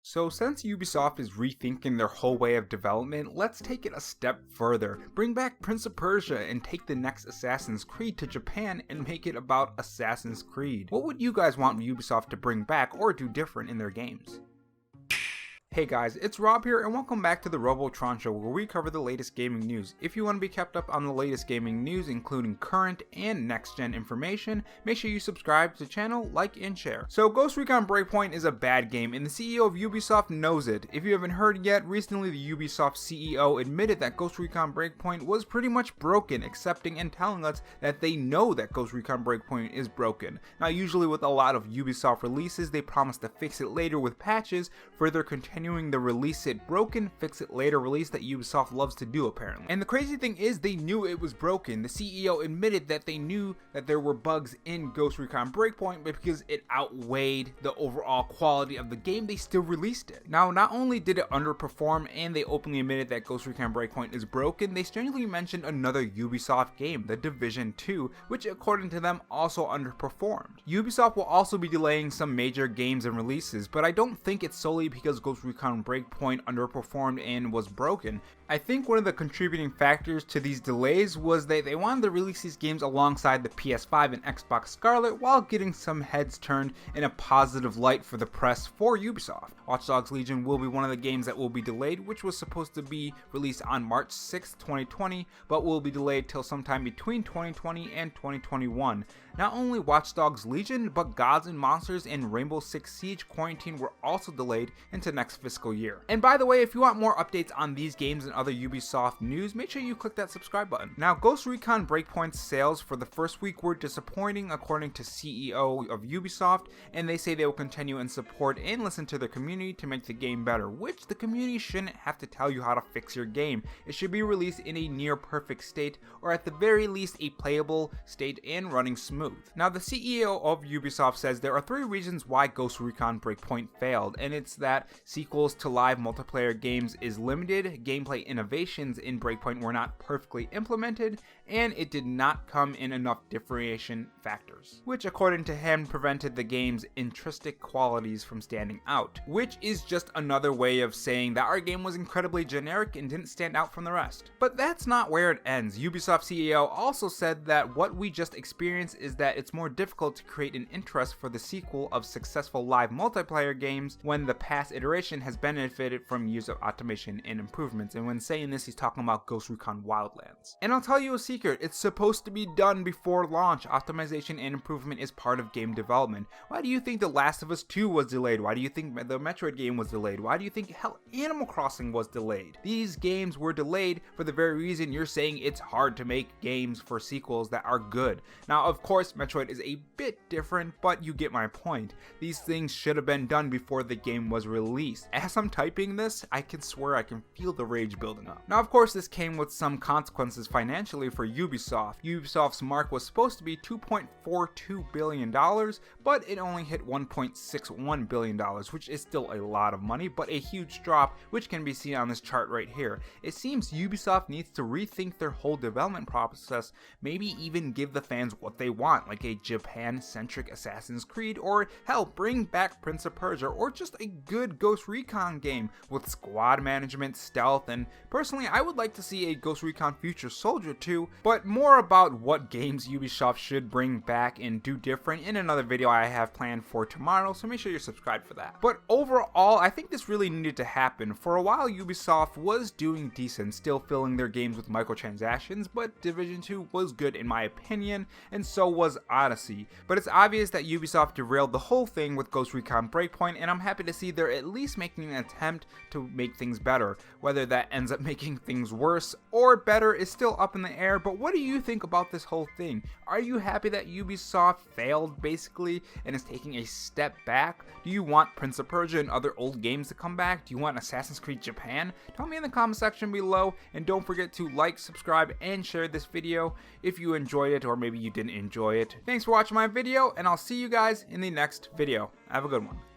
So since Ubisoft is rethinking their whole way of development, let's take it a step further. Bring back Prince of Persia and take the next Assassin's Creed to Japan and make it about Assassin's Creed. What would you guys want Ubisoft to bring back or do different in their games? Hey guys, it's Rob here and welcome back to the Robo Show where we cover the latest gaming news. If you want to be kept up on the latest gaming news, including current and next-gen information, make sure you subscribe to the channel, like, and share. So Ghost Recon Breakpoint is a bad game and the CEO of Ubisoft knows it. If you haven't heard yet, recently the Ubisoft CEO admitted that Ghost Recon Breakpoint was pretty much broken, accepting and telling us that they know that Ghost Recon Breakpoint is broken. Now usually with a lot of Ubisoft releases, they promise to fix it later with patches, further continuing the release it broken, fix it later release that Ubisoft loves to do apparently. And the crazy thing is they knew it was broken. The CEO admitted that they knew that there were bugs in Ghost Recon Breakpoint, but because it outweighed the overall quality of the game, they still released it. Now, not only did it underperform and they openly admitted that Ghost Recon Breakpoint is broken, they strangely mentioned another Ubisoft game, The Division 2, which according to them also underperformed. Ubisoft will also be delaying some major games and releases, but I don't think it's solely because Ghost Recon Breakpoint underperformed and was broken. I think one of the contributing factors to these delays was that they wanted to release these games alongside the PS5 and Xbox Scarlet while getting some heads turned in a positive light for the press for Ubisoft. Watch Dogs Legion will be one of the games that will be delayed, which was supposed to be released on March 6, 2020, but will be delayed till sometime between 2020 and 2021. Not only Watch Dogs Legion, but Gods and Monsters and Rainbow Six Siege Quarantine were also delayed into next fiscal year. And by the way, if you want more updates on these games and other Ubisoft news, make sure you click that subscribe button. Now, Ghost Recon Breakpoint's sales for the first week were disappointing according to CEO of Ubisoft, and they say they will continue and support and listen to their community to make the game better, which the community shouldn't have to tell you how to fix your game. It should be released in a near perfect state, or at the very least a playable state and running smooth. Now, the CEO of Ubisoft says there are 3 reasons why Ghost Recon Breakpoint failed, and it's that sequels to live multiplayer games is limited, gameplay innovations in Breakpoint were not perfectly implemented, and it did not come in enough differentiation factors, which according to him prevented the game's intrinsic qualities from standing out, which is just another way of saying that our game was incredibly generic and didn't stand out from the rest. But that's not where it ends. Ubisoft CEO also said that what we just experienced is that it's more difficult to create an interest for the sequel of successful live multiplayer games when the past iteration has benefited from years of automation and improvements. And when saying this, he's talking about Ghost Recon Wildlands. And I'll tell you a secret, it's supposed to be done before launch. Optimization and improvement is part of game development. Why do you think The Last of Us 2 was delayed? Why do you think the Metroid game was delayed? Why do you think hell, Animal Crossing was delayed? These games were delayed for the very reason you're saying it's hard to make games for sequels that are good. Now, of course, Metroid is a bit different, but you get my point. These things should have been done before the game was released. As I'm typing this, I can swear I can feel the rage building up. Now, of course, this came with some consequences financially for Ubisoft. Ubisoft's mark was supposed to be $2.42 billion, but it only hit $1.61 billion, which is still a lot of money, but a huge drop, which can be seen on this chart right here. It seems Ubisoft needs to rethink their whole development process, maybe even give the fans what they want, like a Japan-centric Assassin's Creed, or hell, bring back Prince of Persia, or just a good Ghost Recon game with squad management, stealth, and personally I would like to see a Ghost Recon Future Soldier 2, but more about what games Ubisoft should bring back and do different in another video I have planned for tomorrow, so make sure you're subscribed for that. But overall, I think this really needed to happen. For a while, Ubisoft was doing decent, still filling their games with microtransactions, but Division 2 was good in my opinion, and so was Odyssey. But it's obvious that Ubisoft derailed the whole thing with Ghost Recon Breakpoint, and I'm happy to see they're at least making an attempt to make things better. Whether that ends up making things worse or better is still up in the air, but what do you think about this whole thing? Are you happy that Ubisoft failed basically and is taking a step back? Do you want Prince of Persia and other old games to come back? Do you want Assassin's Creed Japan? Tell me in the comment section below, and don't forget to like, subscribe, and share this video if you enjoyed it or maybe you didn't enjoy it. Thanks for watching my video, and I'll see you guys in the next video. Have a good one.